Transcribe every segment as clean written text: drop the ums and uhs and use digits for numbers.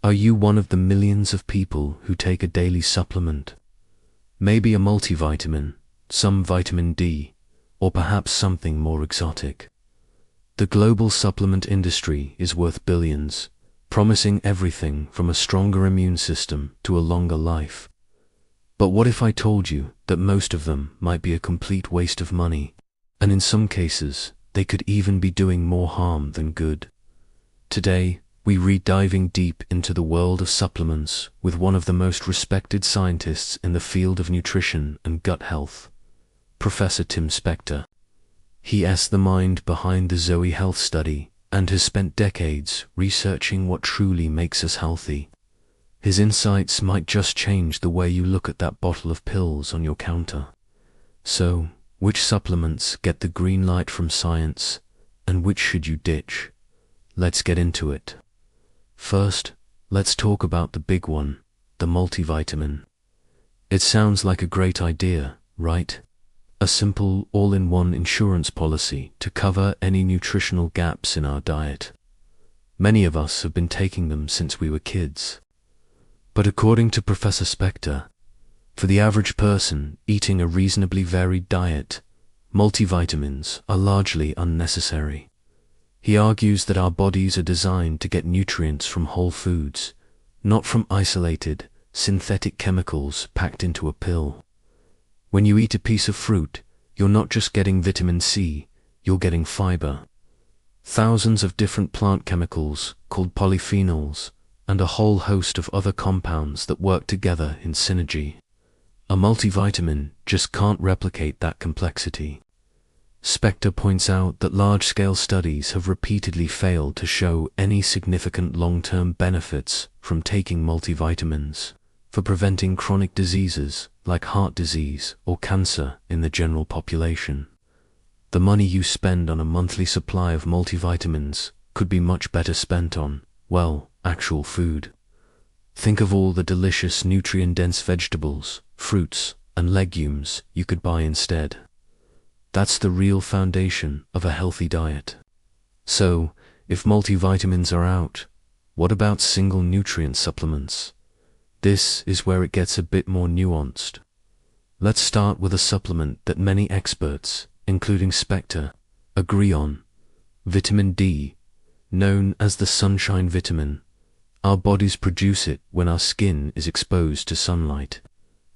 Are you one of the millions of people who take a daily supplement? Maybe a multivitamin, some vitamin D, or perhaps something more exotic. The global supplement industry is worth billions, promising everything from a stronger immune system to a longer life. But what if I told you that most of them might be a complete waste of money, and in some cases, they could even be doing more harm than good? Today, we read diving deep into the world of supplements with one of the most respected scientists in the field of nutrition and gut health, Professor Tim Spector. He is the mind behind the Zoe Health study and has spent decades researching what truly makes us healthy. His insights might just change the way you look at that bottle of pills on your counter. So, which supplements get the green light from science, and which should you ditch? Let's get into it. First, let's talk about the big one, the multivitamin. It sounds like a great idea, right? A simple, all-in-one insurance policy to cover any nutritional gaps in our diet. Many of us have been taking them since we were kids. But according to Professor Spector, for the average person eating a reasonably varied diet, multivitamins are largely unnecessary. He argues that our bodies are designed to get nutrients from whole foods, not from isolated, synthetic chemicals packed into a pill. When you eat a piece of fruit, you're not just getting vitamin C, you're getting fiber. Thousands of different plant chemicals called polyphenols, and a whole host of other compounds that work together in synergy. A multivitamin just can't replicate that complexity. Spector points out that large-scale studies have repeatedly failed to show any significant long-term benefits from taking multivitamins for preventing chronic diseases like heart disease or cancer in the general population. The money you spend on a monthly supply of multivitamins could be much better spent on, well, actual food. Think of all the delicious nutrient-dense vegetables, fruits, and legumes you could buy instead. That's the real foundation of a healthy diet. So, if multivitamins are out, what about single nutrient supplements? This is where it gets a bit more nuanced. Let's start with a supplement that many experts, including Spector, agree on: vitamin D, known as the sunshine vitamin. Our bodies produce it when our skin is exposed to sunlight.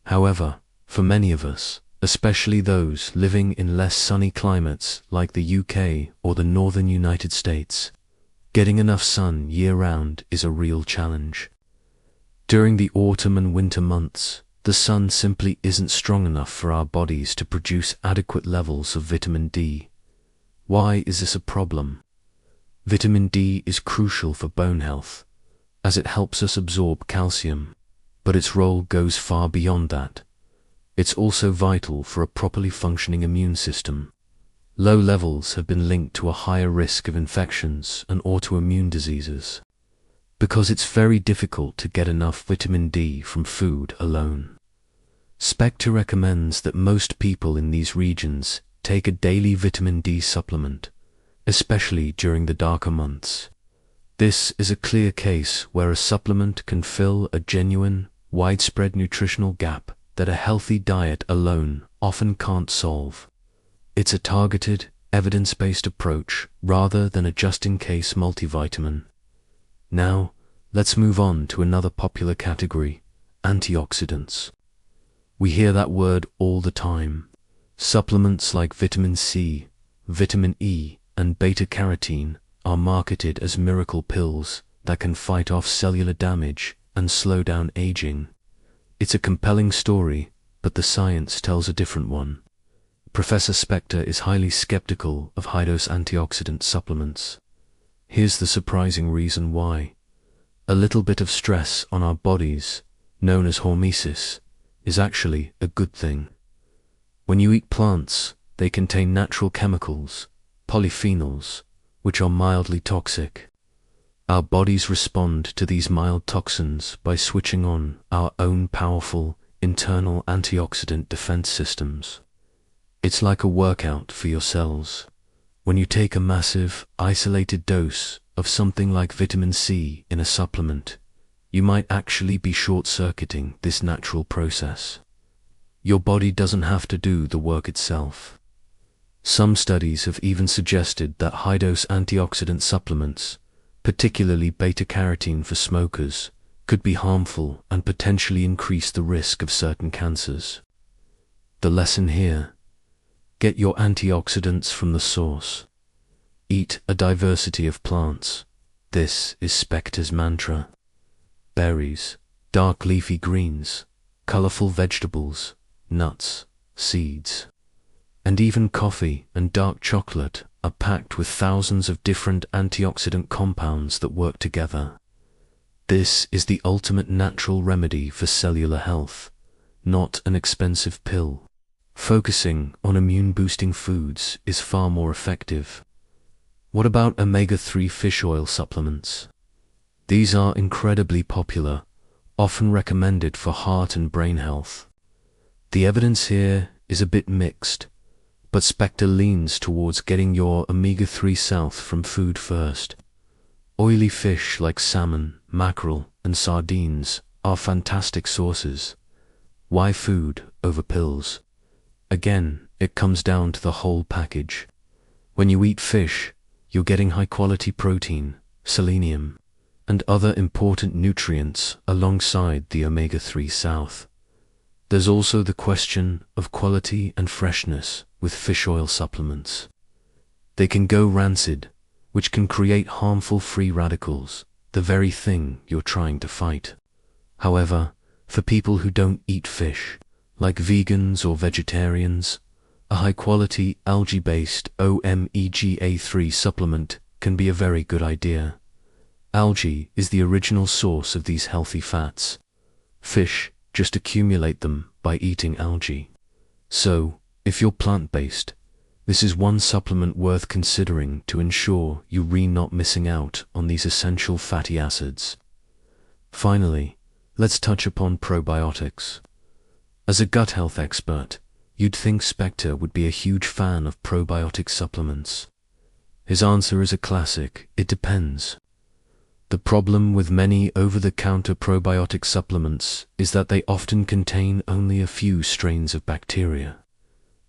However, for many of us, especially those living in less sunny climates like the UK or the northern United States, getting enough sun year-round is a real challenge. During the autumn and winter months, the sun simply isn't strong enough for our bodies to produce adequate levels of vitamin D. Why is this a problem? Vitamin D is crucial for bone health, as it helps us absorb calcium, but its role goes far beyond that. It's also vital for a properly functioning immune system. Low levels have been linked to a higher risk of infections and autoimmune diseases, because it's very difficult to get enough vitamin D from food alone. Spector recommends that most people in these regions take a daily vitamin D supplement, especially during the darker months. This is a clear case where a supplement can fill a genuine, widespread nutritional gap that a healthy diet alone often can't solve. It's a targeted, evidence-based approach rather than a just-in-case multivitamin. Now, let's move on to another popular category, antioxidants. We hear that word all the time. Supplements like vitamin C, vitamin E, and beta-carotene are marketed as miracle pills that can fight off cellular damage and slow down aging. It's a compelling story, but the science tells a different one. Professor Spector is highly skeptical of high-dose antioxidant supplements. Here's the surprising reason why. A little bit of stress on our bodies, known as hormesis, is actually a good thing. When you eat plants, they contain natural chemicals, polyphenols, which are mildly toxic. Our bodies respond to these mild toxins by switching on our own powerful, internal antioxidant defense systems. It's like a workout for your cells. When you take a massive, isolated dose of something like vitamin C in a supplement, you might actually be short-circuiting this natural process. Your body doesn't have to do the work itself. Some studies have even suggested that high-dose antioxidant supplements, particularly beta-carotene for smokers, could be harmful and potentially increase the risk of certain cancers. The lesson here: get your antioxidants from the source. Eat a diversity of plants. This is Spector's mantra. Berries, dark leafy greens, colorful vegetables, nuts, seeds, and even coffee and dark chocolate are packed with thousands of different antioxidant compounds that work together. This is the ultimate natural remedy for cellular health, not an expensive pill. Focusing on immune-boosting foods is far more effective. What about omega-3 fish oil supplements? These are incredibly popular, often recommended for heart and brain health. The evidence here is a bit mixed, but Spector leans towards getting your omega-3 south from food first. Oily fish like salmon, mackerel, and sardines are fantastic sources. Why food over pills? Again, it comes down to the whole package. When you eat fish, you're getting high-quality protein, selenium, and other important nutrients alongside the omega-3 south. There's also the question of quality and freshness with fish oil supplements. They can go rancid, which can create harmful free radicals, the very thing you're trying to fight. However, for people who don't eat fish, like vegans or vegetarians, a high-quality algae-based omega-3 supplement can be a very good idea. Algae is the original source of these healthy fats. Fish just accumulate them by eating algae. So, if you're plant-based, this is one supplement worth considering to ensure you're not missing out on these essential fatty acids. Finally, let's touch upon probiotics. As a gut health expert, you'd think Spector would be a huge fan of probiotic supplements. His answer is a classic: it depends. The problem with many over-the-counter probiotic supplements is that they often contain only a few strains of bacteria,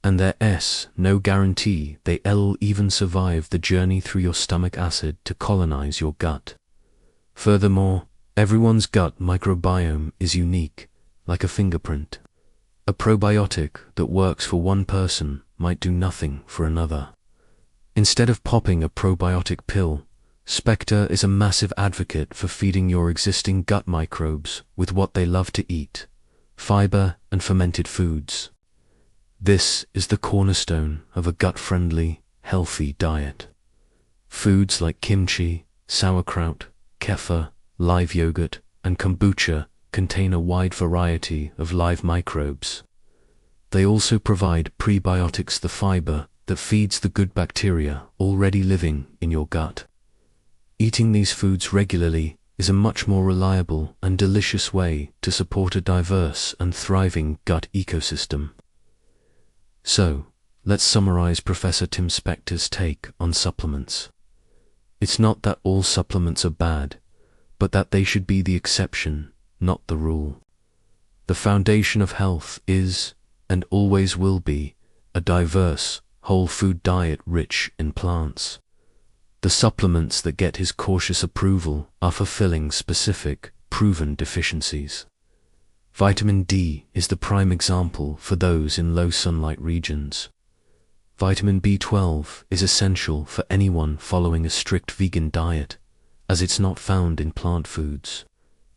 and there's no guarantee they'll even survive the journey through your stomach acid to colonize your gut. Furthermore, everyone's gut microbiome is unique, like a fingerprint. A probiotic that works for one person might do nothing for another. Instead of popping a probiotic pill, Spector is a massive advocate for feeding your existing gut microbes with what they love to eat: fiber and fermented foods. This is the cornerstone of a gut-friendly, healthy diet. Foods like kimchi, sauerkraut, kefir, live yogurt, and kombucha contain a wide variety of live microbes. They also provide prebiotics, the fiber that feeds the good bacteria already living in your gut. Eating these foods regularly is a much more reliable and delicious way to support a diverse and thriving gut ecosystem. So, let's summarize Professor Tim Spector's take on supplements. It's not that all supplements are bad, but that they should be the exception, not the rule. The foundation of health is, and always will be, a diverse, whole food diet rich in plants. The supplements that get his cautious approval are fulfilling specific, proven deficiencies. Vitamin D is the prime example for those in low sunlight regions. Vitamin B12 is essential for anyone following a strict vegan diet, as it's not found in plant foods.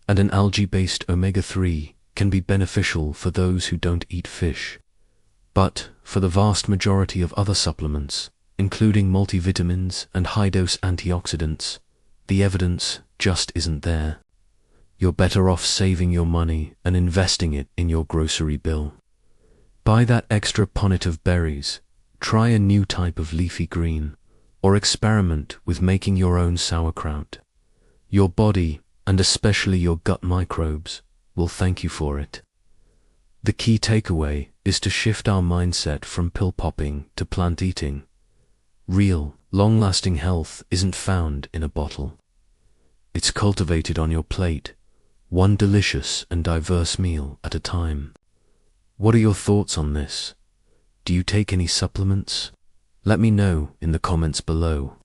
And an algae-based omega-3 can be beneficial for those who don't eat fish. But for the vast majority of other supplements, including multivitamins and high-dose antioxidants, the evidence just isn't there. You're better off saving your money and investing it in your grocery bill. Buy that extra punnet of berries, try a new type of leafy green, or experiment with making your own sauerkraut. Your body, and especially your gut microbes, will thank you for it. The key takeaway is to shift our mindset from pill popping to plant eating. Real, long-lasting health isn't found in a bottle. It's cultivated on your plate, one delicious and diverse meal at a time. What are your thoughts on this? Do you take any supplements? Let me know in the comments below.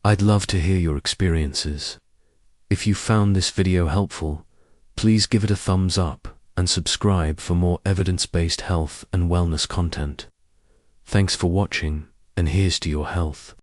I'd love to hear your experiences. If you found this video helpful, please give it a thumbs up and subscribe for more evidence-based health and wellness content. Thanks for watching, and here's to your health.